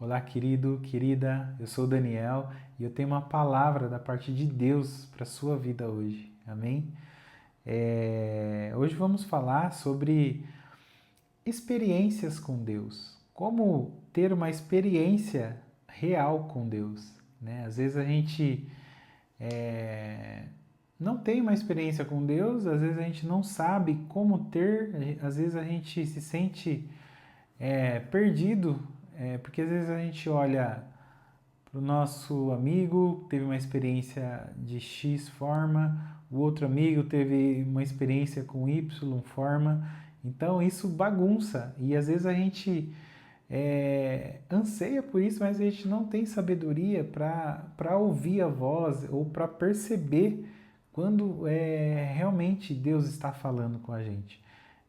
Olá, querido, querida, eu sou o Daniel e eu tenho uma palavra da parte de Deus para a sua vida hoje, amém? Hoje vamos falar sobre experiências com Deus, como ter uma experiência real com Deus, né? Às vezes a gente é, não tem uma experiência com Deus, às vezes a gente não sabe como ter, às vezes a gente se sente perdido, porque às vezes a gente olha para o nosso amigo, teve uma experiência de X forma, o outro amigo teve uma experiência com Y forma, então isso bagunça e às vezes a gente anseia por isso, mas a gente não tem sabedoria para ouvir a voz ou para perceber quando realmente Deus está falando com a gente.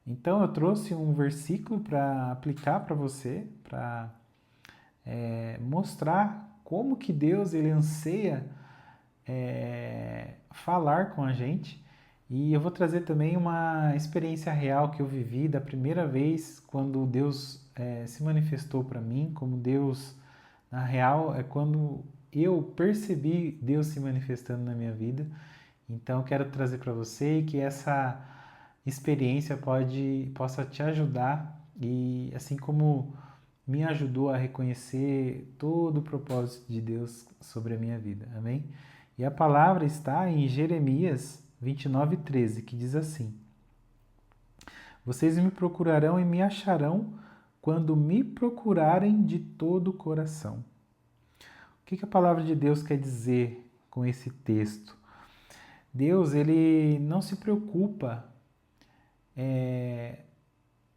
Então eu trouxe um versículo para aplicar para você, para mostrar como que Deus ele anseia falar com a gente. E eu vou trazer também uma experiência real que eu vivi da primeira vez quando Deus se manifestou para mim, como Deus, na real, é quando eu percebi Deus se manifestando na minha vida. Então eu quero trazer para você que essa experiência possa te ajudar e assim como me ajudou a reconhecer todo o propósito de Deus sobre a minha vida. Amém? E a palavra está em Jeremias 29:13, que diz assim: Vocês me procurarão e me acharão quando me procurarem de todo o coração. O que a palavra de Deus quer dizer com esse texto? Deus, ele não se preocupa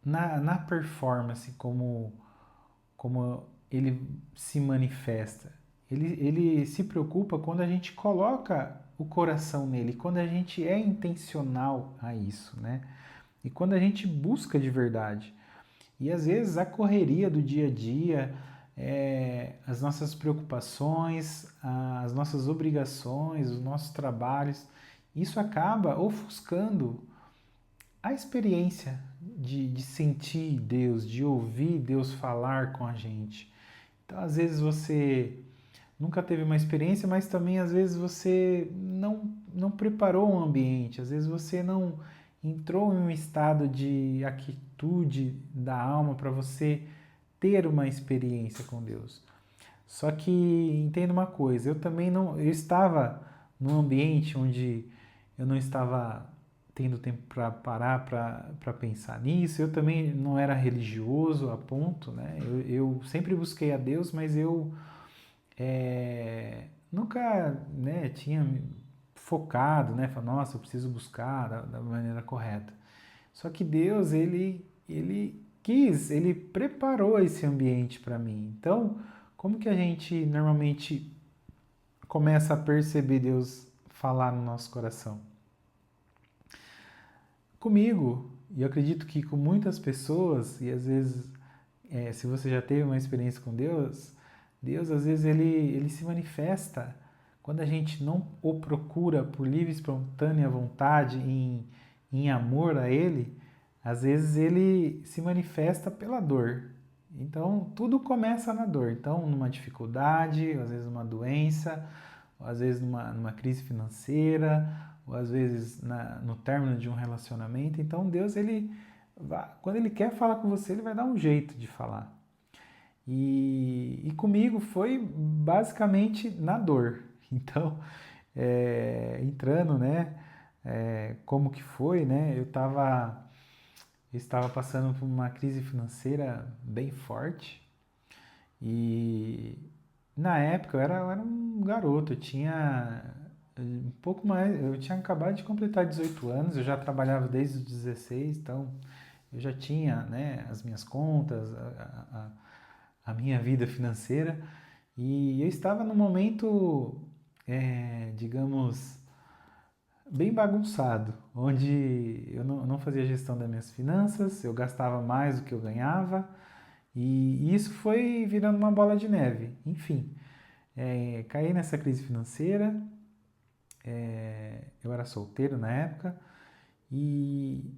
na performance como ele se manifesta. Ele se preocupa quando a gente coloca o coração nele, quando a gente é intencional a isso, né? E quando a gente busca de verdade. E às vezes a correria do dia a dia, as nossas preocupações, as nossas obrigações, os nossos trabalhos, isso acaba ofuscando a experiência de sentir Deus, de ouvir Deus falar com a gente. Então, às vezes você nunca teve uma experiência, mas também às vezes você não preparou um ambiente, às vezes você não entrou em um estado de aquietude da alma para você ter uma experiência com Deus. Só que entenda uma coisa, eu também não, eu estava num ambiente onde eu não estava tendo tempo para parar para pensar nisso. Eu também não era religioso a ponto, né? Eu sempre busquei a Deus, mas eu nunca, né, tinha focado, né? Falei, nossa, eu preciso buscar da maneira correta. Só que Deus, ele quis, ele preparou esse ambiente para mim. Então, como que a gente normalmente começa a perceber Deus falar no nosso coração? Comigo, e eu acredito que com muitas pessoas, e às vezes, se você já teve uma experiência com Deus, Deus às vezes ele se manifesta quando a gente não o procura por livre e espontânea vontade em amor a Ele, às vezes ele se manifesta pela dor. Então, tudo começa na dor. Então, numa dificuldade, às vezes numa doença, ou às vezes numa crise financeira, ou às vezes no término de um relacionamento. Então, Deus, quando Ele quer falar com você, Ele vai dar um jeito de falar. E comigo foi basicamente na dor. Então, entrando, né? Como que foi, né? Eu estava passando por uma crise financeira bem forte e na época eu era um garoto, eu tinha um pouco mais, eu tinha acabado de completar 18 anos, eu já trabalhava desde os 16, então eu já tinha, né, as minhas contas, a minha vida financeira e eu estava num momento, digamos, bem bagunçado, onde eu não fazia gestão das minhas finanças, eu gastava mais do que eu ganhava, e isso foi virando uma bola de neve. Enfim, caí nessa crise financeira, eu era solteiro na época, e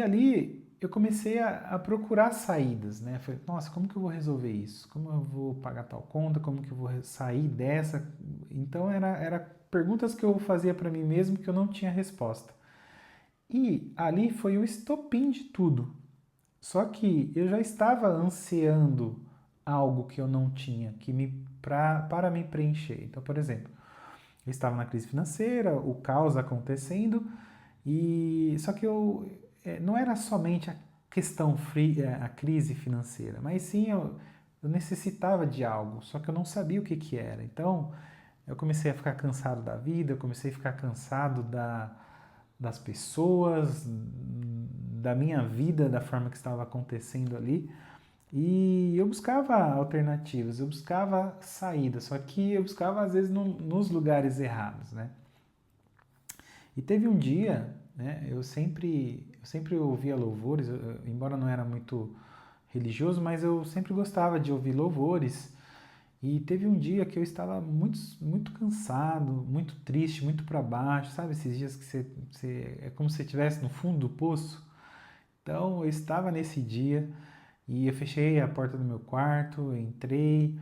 ali, eu comecei a procurar saídas, né? Falei, nossa, como que eu vou resolver isso? Como eu vou pagar tal conta? Como que eu vou sair dessa? Então, era perguntas que eu fazia para mim mesmo que eu não tinha resposta. E ali foi o estopim de tudo. Só que eu já estava ansiando algo que eu não tinha, para me preencher. Então, por exemplo, eu estava na crise financeira, o caos acontecendo, e só que não era somente a questão a crise financeira, mas sim eu necessitava de algo, só que eu não sabia o que que era. Então, eu comecei a ficar cansado da vida, eu comecei a ficar cansado das pessoas, da minha vida, da forma que estava acontecendo ali. E eu buscava alternativas, eu buscava saídas, só que eu buscava às vezes nos lugares errados, né? E teve um dia, né, eu sempre ouvia louvores, embora não era muito religioso, mas eu sempre gostava de ouvir louvores. E teve um dia que eu estava muito, muito cansado, muito triste, muito para baixo, sabe? Esses dias que é como se você estivesse no fundo do poço. Então eu estava nesse dia e eu fechei a porta do meu quarto, entrei,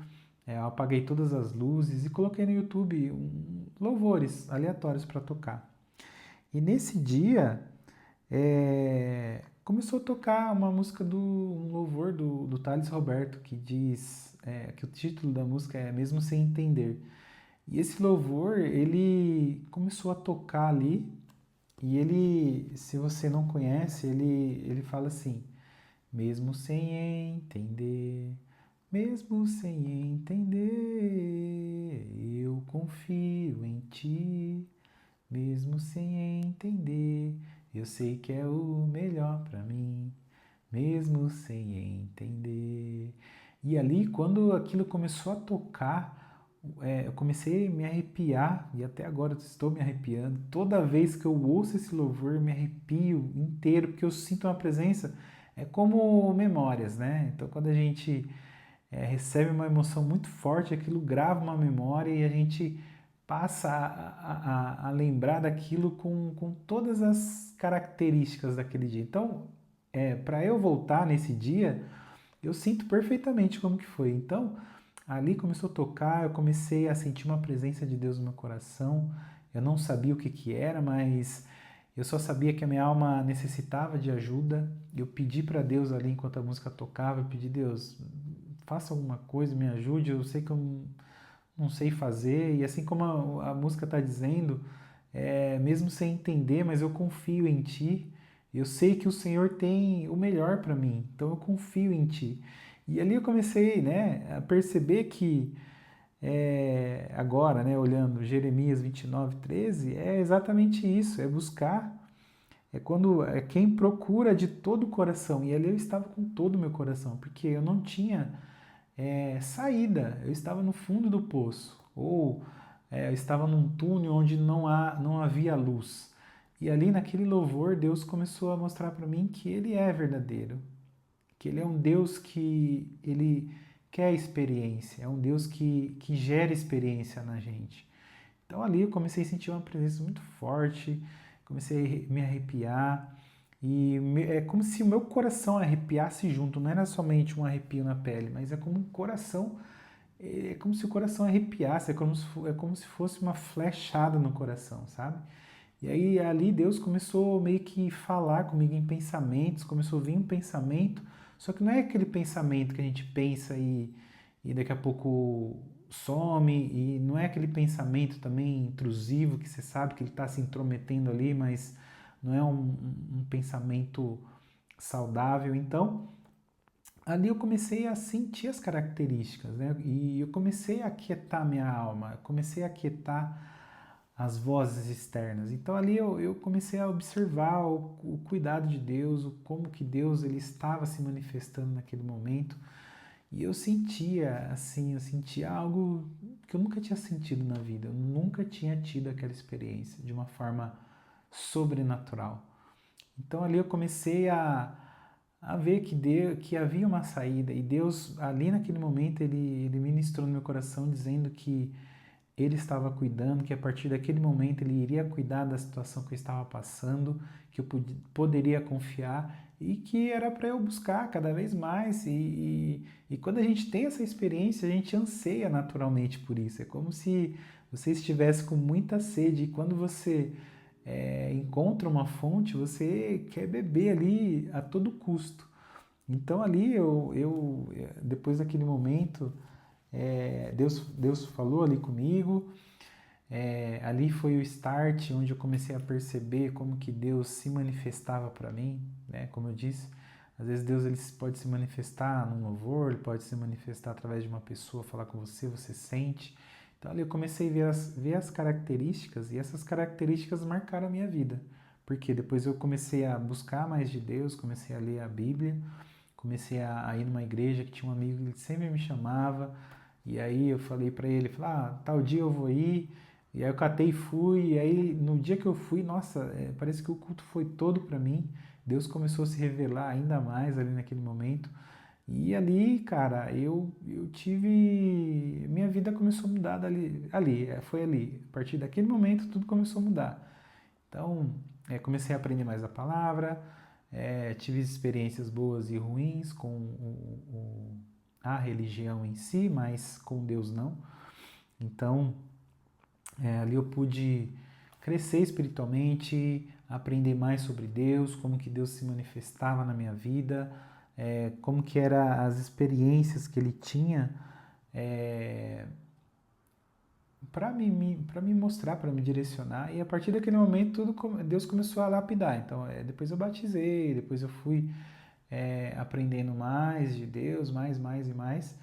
eu apaguei todas as luzes e coloquei no YouTube louvores aleatórios para tocar. E nesse dia começou a tocar uma música um louvor do Thales Roberto que diz que o título da música é Mesmo Sem Entender. E esse louvor ele começou a tocar ali e ele, se você não conhece, ele fala assim: mesmo sem entender, mesmo sem entender, eu confio em ti. Mesmo sem entender, eu sei que é o melhor pra mim. Mesmo sem entender. E ali, quando aquilo começou a tocar, eu comecei a me arrepiar, e até agora eu estou me arrepiando. Toda vez que eu ouço esse louvor, eu me arrepio inteiro, porque eu sinto uma presença. É como memórias, né? Então, quando a gente recebe uma emoção muito forte, aquilo grava uma memória e a gente passa a lembrar daquilo com todas as características daquele dia. Então, para eu voltar nesse dia, eu sinto perfeitamente como que foi. Então, ali começou a tocar, eu comecei a sentir uma presença de Deus no meu coração. Eu não sabia o que que era, mas eu só sabia que a minha alma necessitava de ajuda. Eu pedi para Deus ali enquanto a música tocava, eu pedi: Deus, faça alguma coisa, me ajude. Eu sei que eu não sei fazer. E assim como a música está dizendo, mesmo sem entender, mas eu confio em Ti. Eu sei que o Senhor tem o melhor para mim, então eu confio em Ti. E ali eu comecei, né, a perceber que agora, né, olhando Jeremias 29:13, é exatamente isso, é buscar, é quem procura de todo o coração. E ali eu estava com todo o meu coração, porque eu não tinha saída, eu estava no fundo do poço, ou eu estava num túnel onde não havia luz. E ali naquele louvor, Deus começou a mostrar para mim que Ele é verdadeiro, que Ele é um Deus que Ele quer experiência, é um Deus que gera experiência na gente. Então ali eu comecei a sentir uma presença muito forte, comecei a me arrepiar, e é como se o meu coração arrepiasse junto, não era somente um arrepio na pele, mas é como um coração, é como se o coração arrepiasse, é como se fosse uma flechada no coração, sabe? E aí ali Deus começou meio que falar comigo em pensamentos, começou a vir um pensamento, só que não é aquele pensamento que a gente pensa e daqui a pouco some, e não é aquele pensamento também intrusivo que você sabe que ele está se intrometendo ali, mas não é um pensamento saudável. Então, ali eu comecei a sentir as características, né? E eu comecei a aquietar minha alma, comecei a aquietar as vozes externas. Então ali eu comecei a observar o cuidado de Deus, como que Deus ele estava se manifestando naquele momento. E eu sentia assim, eu sentia algo que eu nunca tinha sentido na vida. Eu nunca tinha tido aquela experiência de uma forma sobrenatural. Então ali eu comecei a ver que havia uma saída. E Deus, ali naquele momento, ele ministrou no meu coração dizendo que ele estava cuidando, que a partir daquele momento ele iria cuidar da situação que eu estava passando, que eu poderia confiar e que era para eu buscar cada vez mais. E quando a gente tem essa experiência, a gente anseia naturalmente por isso. É como se você estivesse com muita sede e quando você encontra uma fonte, você quer beber ali a todo custo. Então ali depois daquele momento, Deus falou ali comigo. Ali foi o start onde eu comecei a perceber como que Deus se manifestava para mim, né? Como eu disse, às vezes Deus ele pode se manifestar num louvor, ele pode se manifestar através de uma pessoa, falar com você, você sente. Então ali eu comecei a ver as características e essas características marcaram a minha vida. Porque depois eu comecei a buscar mais de Deus, comecei a ler a Bíblia, comecei a ir numa igreja que tinha um amigo que sempre me chamava, e aí eu falei para ele, tal dia eu vou ir, e aí eu catei e fui, e aí no dia que eu fui, nossa, parece que o culto foi todo para mim, Deus começou a se revelar ainda mais ali naquele momento, e ali, cara, eu tive, minha vida começou a mudar foi ali, a partir daquele momento tudo começou a mudar. Então, comecei a aprender mais a palavra, tive experiências boas e ruins com a religião em si, mas com Deus não. Então, ali eu pude crescer espiritualmente, aprender mais sobre Deus, como que Deus se manifestava na minha vida, como que eram as experiências que Ele tinha para me mostrar, para me direcionar. E a partir daquele momento, Deus começou a lapidar. Então, depois eu batizei, depois eu fui aprendendo mais de Deus, mais e mais.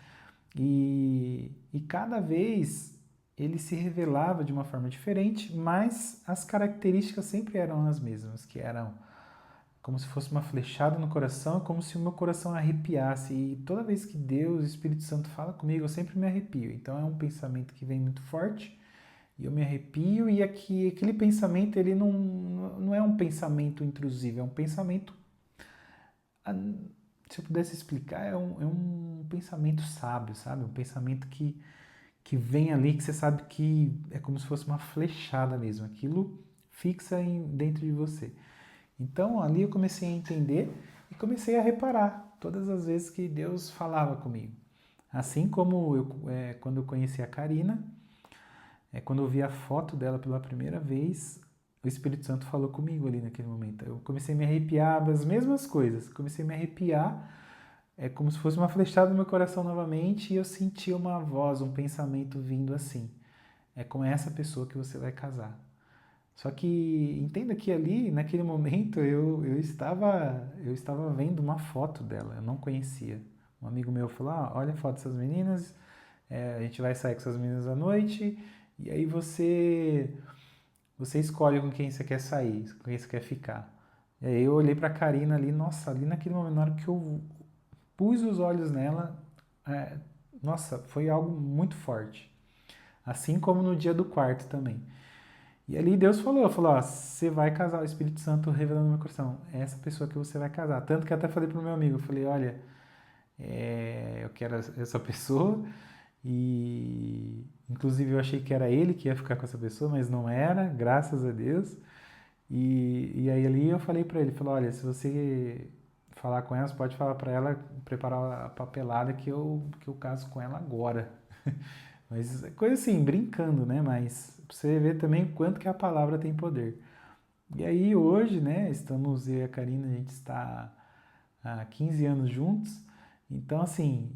E cada vez ele se revelava de uma forma diferente, mas as características sempre eram as mesmas, que eram como se fosse uma flechada no coração, como se o meu coração arrepiasse. E toda vez que Deus, o Espírito Santo fala comigo, eu sempre me arrepio. Então é um pensamento que vem muito forte e eu me arrepio. E aquele pensamento, ele não é um pensamento intrusivo, é um pensamento, se eu pudesse explicar, é um pensamento sábio, sabe? Um pensamento que vem ali, que você sabe que é como se fosse uma flechada mesmo. Aquilo fixa dentro de você. Então ali eu comecei a entender e comecei a reparar todas as vezes que Deus falava comigo. Assim como quando eu conheci a Karina, quando eu vi a foto dela pela primeira vez, o Espírito Santo falou comigo ali naquele momento. Eu comecei a me arrepiar das mesmas coisas. Comecei a me arrepiar, como se fosse uma flechada no meu coração novamente, e eu senti uma voz, um pensamento vindo assim: é com essa pessoa que você vai casar. Só que entenda que ali, naquele momento, eu estava vendo uma foto dela, eu não conhecia. Um amigo meu falou: olha a foto dessas meninas, a gente vai sair com essas meninas à noite, e aí você escolhe com quem você quer sair, com quem você quer ficar. E aí eu olhei pra Karina ali, nossa, ali naquele momento, na hora que eu pus os olhos nela, nossa, foi algo muito forte. Assim como no dia do quarto também. E ali Deus falou, você vai casar, o Espírito Santo revelando no meu coração, é essa pessoa que você vai casar. Tanto que até falei pro meu amigo, eu falei, olha, eu quero essa pessoa, e inclusive eu achei que era ele que ia ficar com essa pessoa, mas não era, graças a Deus. E aí ali eu falei pra ele, olha, se você falar com ela, você pode falar pra ela preparar a papelada que eu caso com ela agora. Mas coisa assim, brincando, né? Mas pra você ver também o quanto que a palavra tem poder. E aí hoje, né, estamos eu e a Karina, a gente está há 15 anos juntos. Então, assim,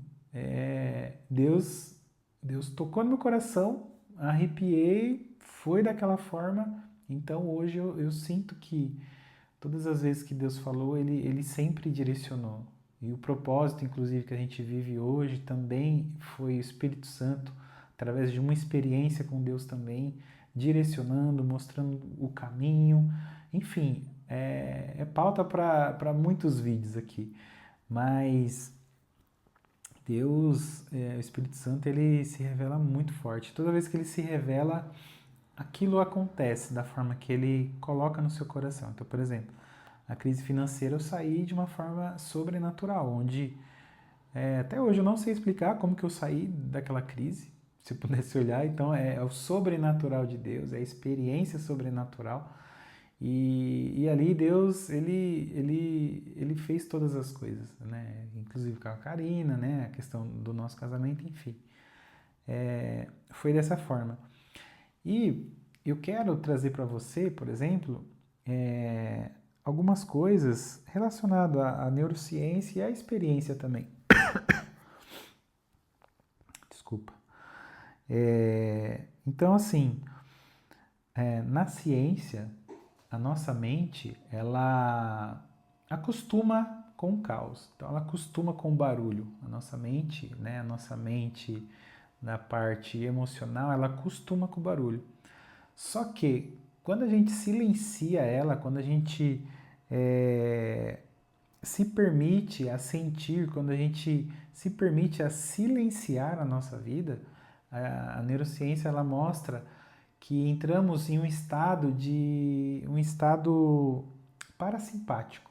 Deus tocou no meu coração, arrepiei, foi daquela forma. Então hoje eu sinto que todas as vezes que Deus falou, ele sempre direcionou. E o propósito, inclusive, que a gente vive hoje também foi o Espírito Santo, através de uma experiência com Deus também, direcionando, mostrando o caminho. Enfim, é pauta para muitos vídeos aqui. Mas Deus, o Espírito Santo, ele se revela muito forte. Toda vez que ele se revela, aquilo acontece da forma que ele coloca no seu coração. Então, por exemplo, a crise financeira eu saí de uma forma sobrenatural, onde até hoje eu não sei explicar como que eu saí daquela crise. se pudesse olhar, então é o sobrenatural de Deus, é a experiência sobrenatural. E ali Deus, ele fez todas as coisas, né? Inclusive com a Karina, né? A questão do nosso casamento, enfim. Foi dessa forma. E eu quero trazer para você, por exemplo, algumas coisas relacionadas à neurociência e à experiência também. Desculpa. Então, assim, na ciência, a nossa mente, ela acostuma com o caos. Então, ela acostuma com o barulho. A nossa mente, né? A nossa mente na parte emocional, ela acostuma com o barulho. Só que quando a gente silencia ela, quando a gente se permite a sentir, quando a gente se permite a silenciar a nossa vida, a neurociência ela mostra que entramos em um estado parasimpático.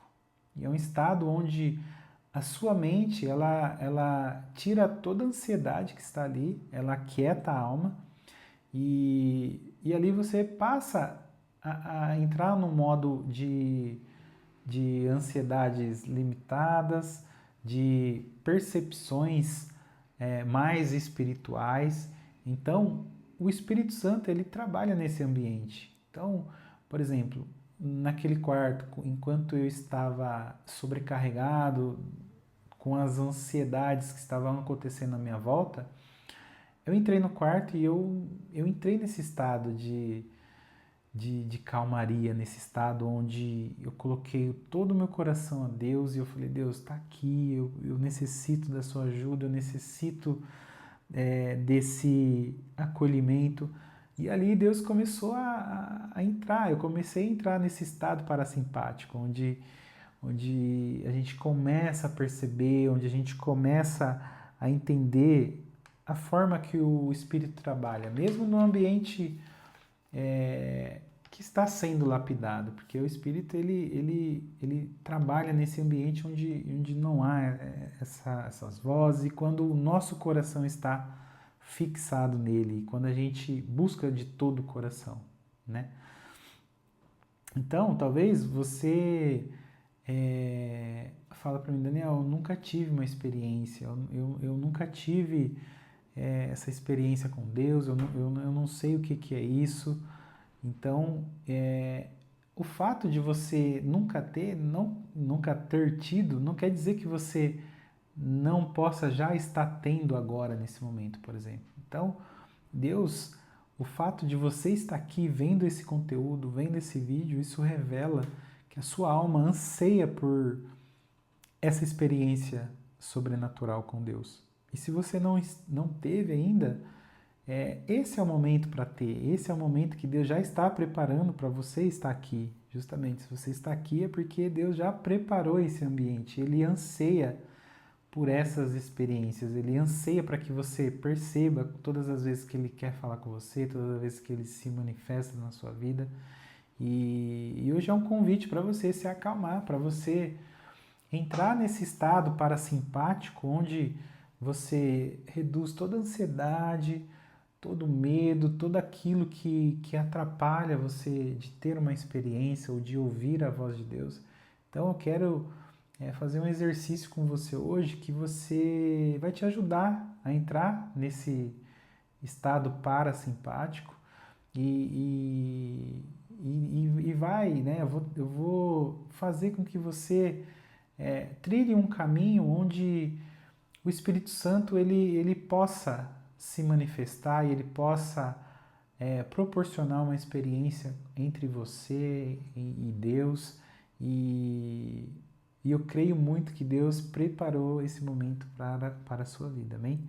E é um estado onde a sua mente ela tira toda a ansiedade que está ali, ela aquieta a alma e ali você passa a entrar num modo de ansiedades limitadas, de percepções mais espirituais. Então, o Espírito Santo ele trabalha nesse ambiente. Então, por exemplo, naquele quarto, enquanto eu estava sobrecarregado com as ansiedades que estavam acontecendo à minha volta, eu entrei no quarto e eu entrei nesse estado de calmaria, nesse estado onde eu coloquei todo o meu coração a Deus e eu falei, Deus, está aqui, eu necessito da sua ajuda, eu necessito desse acolhimento. E ali Deus começou a entrar, eu comecei a entrar nesse estado parasimpático, onde a gente começa a perceber, onde a gente começa a entender a forma que o Espírito trabalha, mesmo no ambiente que está sendo lapidado, porque o Espírito ele trabalha nesse ambiente onde não há essas vozes e quando o nosso coração está fixado nele, quando a gente busca de todo o coração, né? Então, talvez você fala para mim, Daniel, eu nunca tive uma experiência, eu nunca tive essa experiência com Deus, eu não sei o que é isso. Então, o fato de você nunca ter tido, não quer dizer que você não possa já estar tendo agora, nesse momento, por exemplo. Então, Deus, o fato de você estar aqui vendo esse conteúdo, vendo esse vídeo, isso revela que a sua alma anseia por essa experiência sobrenatural com Deus. E se você não teve ainda, esse é o momento para ter, esse é o momento que Deus já está preparando para você estar aqui. Justamente, se você está aqui é porque Deus já preparou esse ambiente, Ele anseia por essas experiências, Ele anseia para que você perceba todas as vezes que Ele quer falar com você, todas as vezes que Ele se manifesta na sua vida. E hoje é um convite para você se acalmar, para você entrar nesse estado parasimpático onde você reduz toda a ansiedade, todo medo, tudo aquilo que atrapalha você de ter uma experiência ou de ouvir a voz de Deus. Então eu quero fazer um exercício com você hoje que você vai te ajudar a entrar nesse estado parasimpático e vai, né? Eu vou fazer com que você trilhe um caminho onde o Espírito Santo ele possa se manifestar e ele possa proporcionar uma experiência entre você e Deus e eu creio muito que Deus preparou esse momento para a sua vida, amém?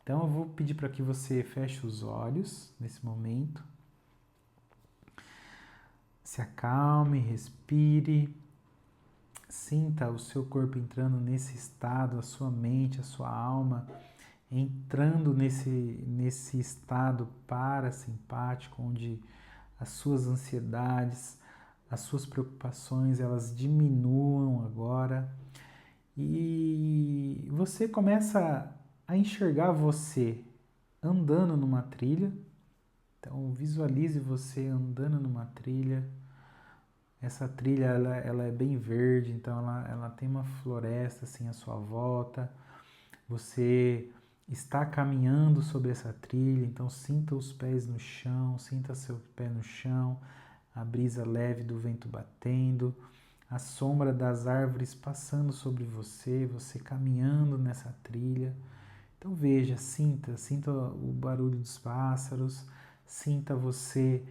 Então eu vou pedir para que você feche os olhos nesse momento, se acalme, respire, sinta o seu corpo entrando nesse estado, a sua mente, a sua alma entrando nesse estado parasimpático, onde as suas ansiedades, as suas preocupações, elas diminuam agora e você começa a enxergar você andando numa trilha. Então visualize você andando numa trilha. Essa trilha ela é bem verde, então ela tem uma floresta assim à sua volta. Você está caminhando sobre essa trilha, então sinta os pés no chão, sinta seu pé no chão, a brisa leve do vento batendo, a sombra das árvores passando sobre você, você caminhando nessa trilha. Então veja, sinta o barulho dos pássaros, sinta você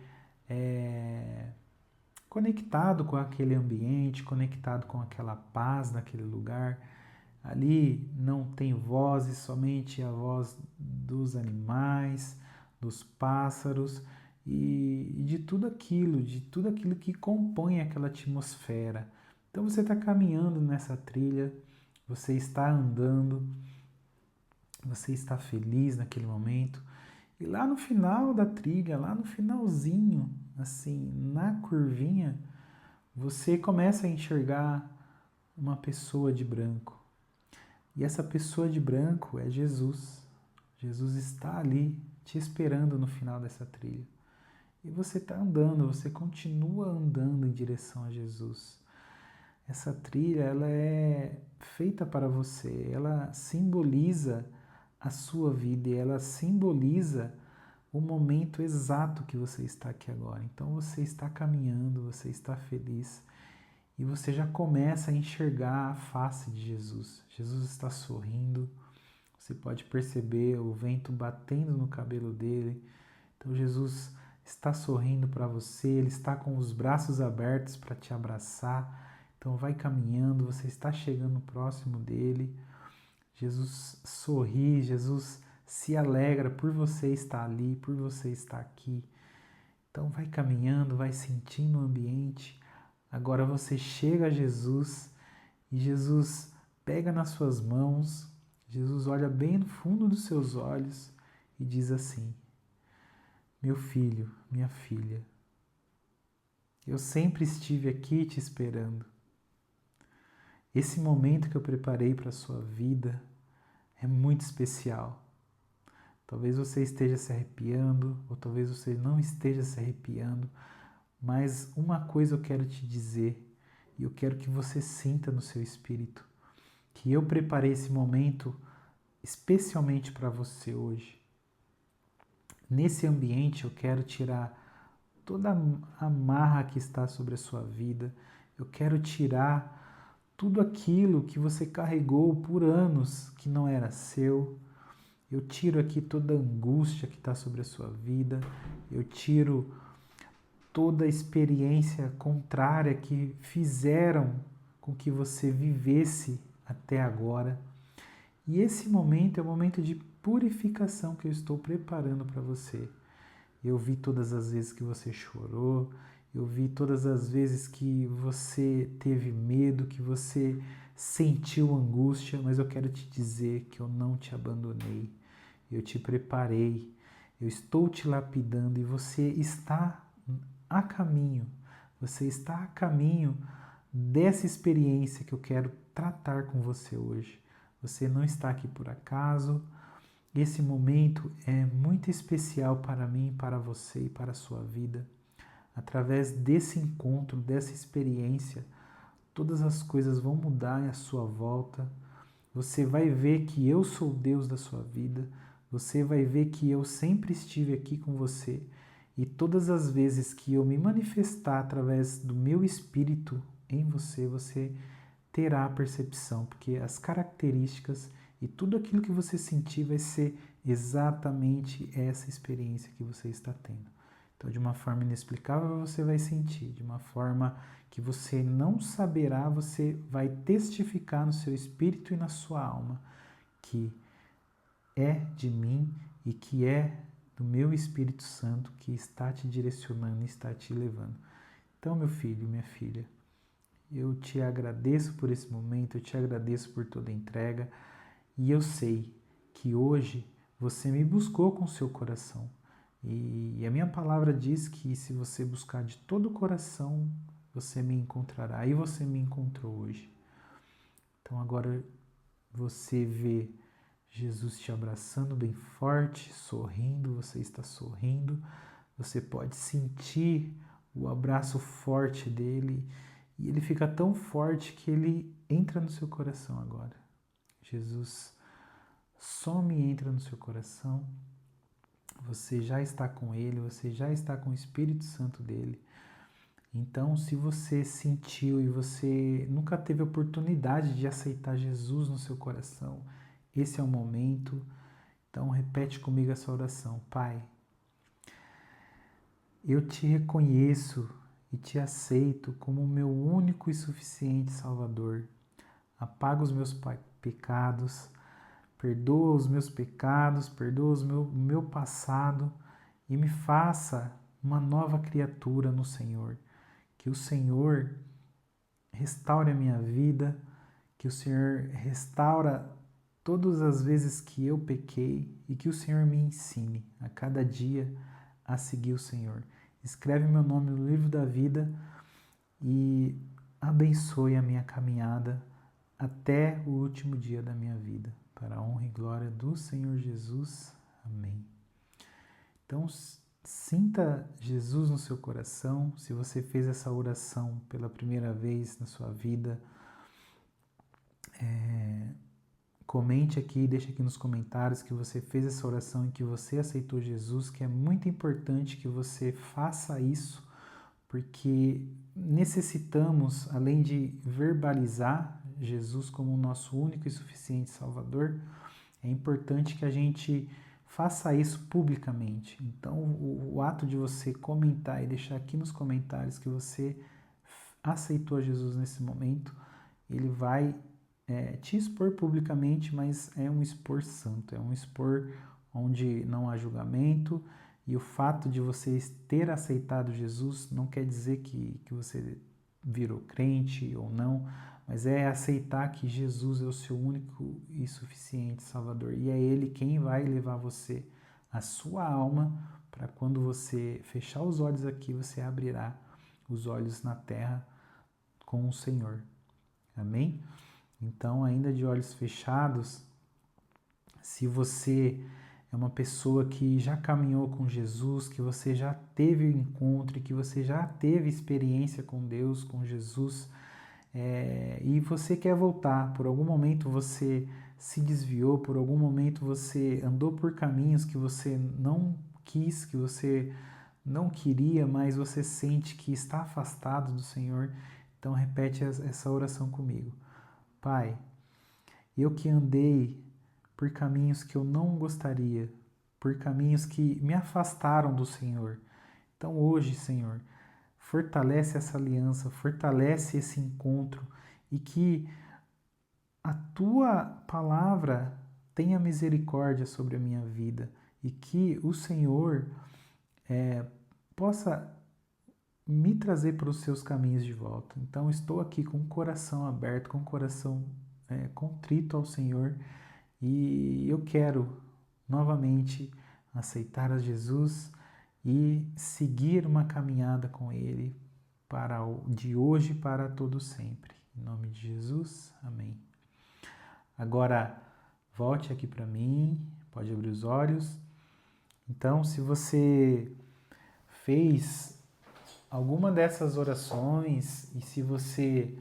conectado com aquele ambiente, conectado com aquela paz naquele lugar. Ali não tem vozes, somente a voz dos animais, dos pássaros e de tudo aquilo que compõe aquela atmosfera. Então você está caminhando nessa trilha, você está andando, você está feliz naquele momento. E lá no final da trilha, lá no finalzinho, assim, na curvinha, você começa a enxergar uma pessoa de branco. E essa pessoa de branco é Jesus. Jesus está ali te esperando no final dessa trilha. E você está andando, você continua andando em direção a Jesus. Essa trilha, ela é feita para você, ela simboliza a sua vida e ela simboliza o momento exato que você está aqui agora. Então você está caminhando, você está feliz e você já começa a enxergar a face de Jesus. Jesus está sorrindo, você pode perceber o vento batendo no cabelo dele. Então Jesus está sorrindo para você, ele está com os braços abertos para te abraçar. Então vai caminhando, você está chegando próximo dele. Jesus sorri, Jesus se alegra por você estar ali, por você estar aqui. Então vai caminhando, vai sentindo o ambiente. Agora você chega a Jesus e Jesus pega nas suas mãos, Jesus olha bem no fundo dos seus olhos e diz assim: meu filho, minha filha, eu sempre estive aqui te esperando. Esse momento que eu preparei para a sua vida é muito especial. Talvez você esteja se arrepiando, ou talvez você não esteja se arrepiando, mas uma coisa eu quero te dizer, e eu quero que você sinta no seu espírito, que eu preparei esse momento especialmente para você hoje. Nesse ambiente eu quero tirar toda a amarra que está sobre a sua vida, eu quero tirar tudo aquilo que você carregou por anos que não era seu. Eu tiro aqui toda a angústia que está sobre a sua vida, eu tiro toda a experiência contrária que fizeram com que você vivesse até agora. E esse momento é o momento de purificação que eu estou preparando para você. Eu vi todas as vezes que você chorou, eu vi todas as vezes que você teve medo, que você sentiu angústia, mas eu quero te dizer que eu não te abandonei. Eu te preparei, eu estou te lapidando e você está a caminho. Você está a caminho dessa experiência que eu quero tratar com você hoje. Você não está aqui por acaso. Esse momento é muito especial para mim, para você e para a sua vida. Através desse encontro, dessa experiência, todas as coisas vão mudar à sua volta. Você vai ver que eu sou o Deus da sua vida. Você vai ver que eu sempre estive aqui com você. E todas as vezes que eu me manifestar através do meu espírito em você, você terá a percepção, porque as características e tudo aquilo que você sentir vai ser exatamente essa experiência que você está tendo. Então, de uma forma inexplicável, você vai sentir, de uma forma que você não saberá, você vai testificar no seu espírito e na sua alma que é de mim e que é do meu Espírito Santo que está te direcionando e está te levando. Então, meu filho, minha filha, eu te agradeço por esse momento, eu te agradeço por toda a entrega e eu sei que hoje você me buscou com o seu coração. E a minha palavra diz que se você buscar de todo o coração, você me encontrará. E você me encontrou hoje. Então agora você vê Jesus te abraçando bem forte, sorrindo, você está sorrindo. Você pode sentir o abraço forte dele e ele fica tão forte que ele entra no seu coração agora. Jesus some e entra no seu coração. Você já está com ele, você já está com o Espírito Santo dele. Então, se você sentiu e você nunca teve a oportunidade de aceitar Jesus no seu coração, esse é o momento. Então, repete comigo essa oração. Pai, eu te reconheço e te aceito como o meu único e suficiente Salvador. Apaga os meus pecados, perdoa os meus pecados, perdoa o meu passado e me faça uma nova criatura no Senhor. Que o Senhor restaure a minha vida, que o Senhor restaura todas as vezes que eu pequei e que o Senhor me ensine a cada dia a seguir o Senhor. Escreve meu nome no livro da vida e abençoe a minha caminhada até o último dia da minha vida. Para a honra e glória do Senhor Jesus. Amém. Então, sinta Jesus no seu coração. Se você fez essa oração pela primeira vez na sua vida, comente aqui, deixe aqui nos comentários que você fez essa oração e que você aceitou Jesus, que é muito importante que você faça isso, porque necessitamos, além de verbalizar Jesus como o nosso único e suficiente Salvador, é importante que a gente faça isso publicamente. Então, o ato de você comentar e deixar aqui nos comentários que você aceitou Jesus nesse momento, ele vai te expor publicamente, mas é um expor santo, é um expor onde não há julgamento, e o fato de você ter aceitado Jesus não quer dizer que você virou crente ou não, mas é aceitar que Jesus é o seu único e suficiente Salvador, e é Ele quem vai levar você, a sua alma, para quando você fechar os olhos aqui, você abrirá os olhos na terra com o Senhor. Amém? Então, ainda de olhos fechados, se você é uma pessoa que já caminhou com Jesus, que você já teve o encontro, que você já teve experiência com Deus, com Jesus, e você quer voltar, por algum momento você se desviou, por algum momento você andou por caminhos que você não quis, que você não queria, mas você sente que está afastado do Senhor, então repete essa oração comigo. Pai, eu que andei por caminhos que eu não gostaria, por caminhos que me afastaram do Senhor. Então hoje, Senhor, fortalece essa aliança, fortalece esse encontro e que a tua palavra tenha misericórdia sobre a minha vida e que o Senhor possa me trazer para os seus caminhos de volta. Então estou aqui com o coração aberto, com o coração contrito ao Senhor e eu quero novamente aceitar a Jesus e seguir uma caminhada com Ele de hoje para todo sempre. Em nome de Jesus, amém. Agora volte aqui para mim, pode abrir os olhos. Então, se você fez alguma dessas orações e se você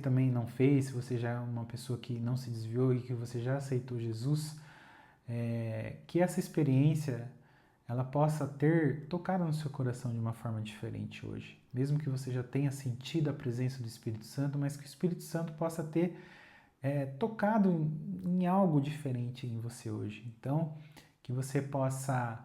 também não fez, se você já é uma pessoa que não se desviou e que você já aceitou Jesus, que essa experiência ela possa ter tocado no seu coração de uma forma diferente hoje. Mesmo que você já tenha sentido a presença do Espírito Santo, mas que o Espírito Santo possa ter tocado em algo diferente em você hoje. Então, que você possa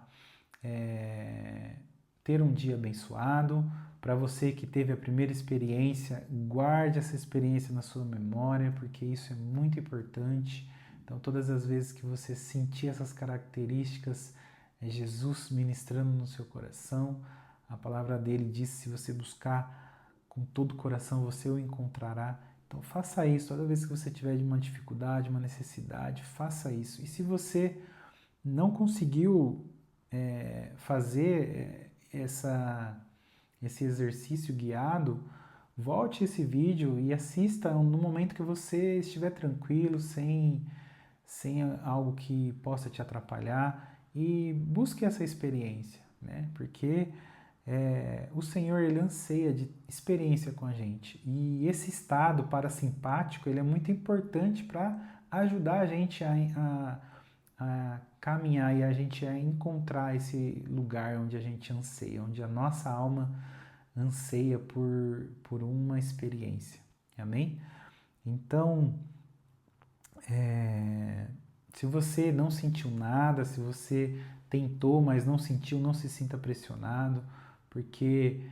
ter um dia abençoado. Para você que teve a primeira experiência, guarde essa experiência na sua memória, porque isso é muito importante. Então, todas as vezes que você sentir essas características, é Jesus ministrando no seu coração. A palavra dele diz: se você buscar com todo o coração, você o encontrará. Então, faça isso. Toda vez que você tiver uma dificuldade, uma necessidade, faça isso. E se você não conseguiu fazer esse exercício guiado, volte esse vídeo e assista no momento que você estiver tranquilo, sem algo que possa te atrapalhar, e busque essa experiência, né? Porque o Senhor, ele anseia de experiência com a gente. E esse estado parasimpático, ele é muito importante para ajudar a gente a caminhar e a gente a encontrar esse lugar onde a gente anseia, onde a nossa alma anseia por uma experiência. Amém? Então, se você não sentiu nada, se você tentou, mas não sentiu, não se sinta pressionado, porque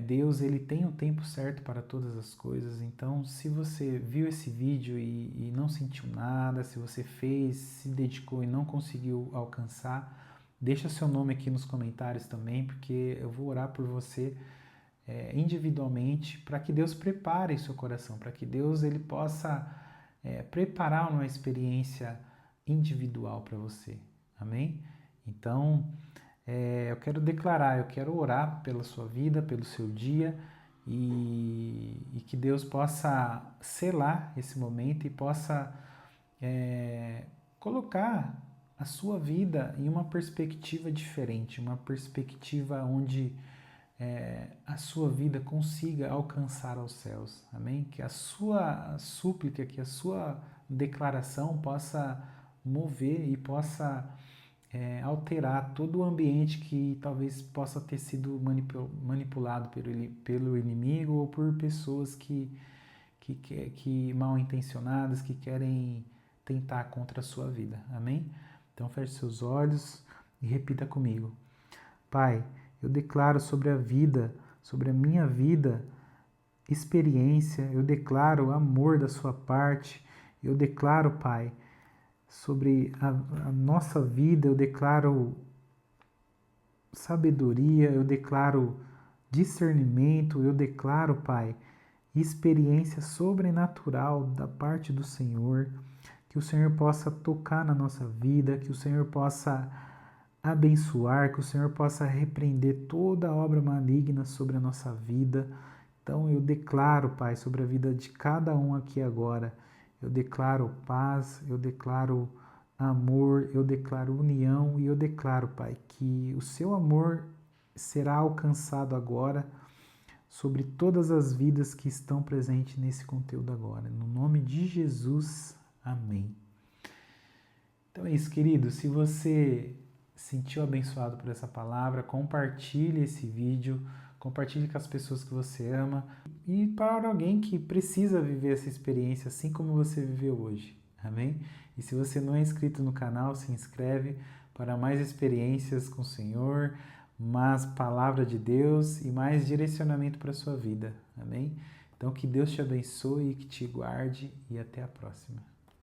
Deus, ele tem o tempo certo para todas as coisas. Então, se você viu esse vídeo e não sentiu nada, se você fez, se dedicou e não conseguiu alcançar, deixa seu nome aqui nos comentários também, porque eu vou orar por você individualmente, para que Deus prepare seu coração, para que Deus ele possa preparar uma experiência individual para você. Amém? Então, eu quero declarar, eu quero orar pela sua vida, pelo seu dia, e que Deus possa selar esse momento e possa colocar a sua vida em uma perspectiva diferente, uma perspectiva onde a sua vida consiga alcançar aos céus. Amém? Que a sua súplica, que a sua declaração possa mover e possa alterar todo o ambiente que talvez possa ter sido manipulado pelo inimigo ou por pessoas que mal intencionadas, que querem tentar contra a sua vida. Amém? Então feche seus olhos e repita comigo. Pai, eu declaro sobre a vida, sobre a minha vida, experiência, eu declaro amor da sua parte, eu declaro, Pai, sobre a nossa vida, eu declaro sabedoria, eu declaro discernimento, eu declaro, Pai, experiência sobrenatural da parte do Senhor, que o Senhor possa tocar na nossa vida, que o Senhor possa abençoar, que o Senhor possa repreender toda obra maligna sobre a nossa vida. Então eu declaro, Pai, sobre a vida de cada um aqui agora, eu declaro paz, eu declaro amor, eu declaro união e eu declaro, Pai, que o seu amor será alcançado agora sobre todas as vidas que estão presentes nesse conteúdo agora. No nome de Jesus, amém. Então é isso, querido. Se você sentiu abençoado por essa palavra, compartilhe esse vídeo, compartilhe com as pessoas que você ama e para alguém que precisa viver essa experiência assim como você viveu hoje. Amém? E se você não é inscrito no canal, se inscreve para mais experiências com o Senhor, mais palavra de Deus e mais direcionamento para a sua vida. Amém? Então que Deus te abençoe e que te guarde e até a próxima.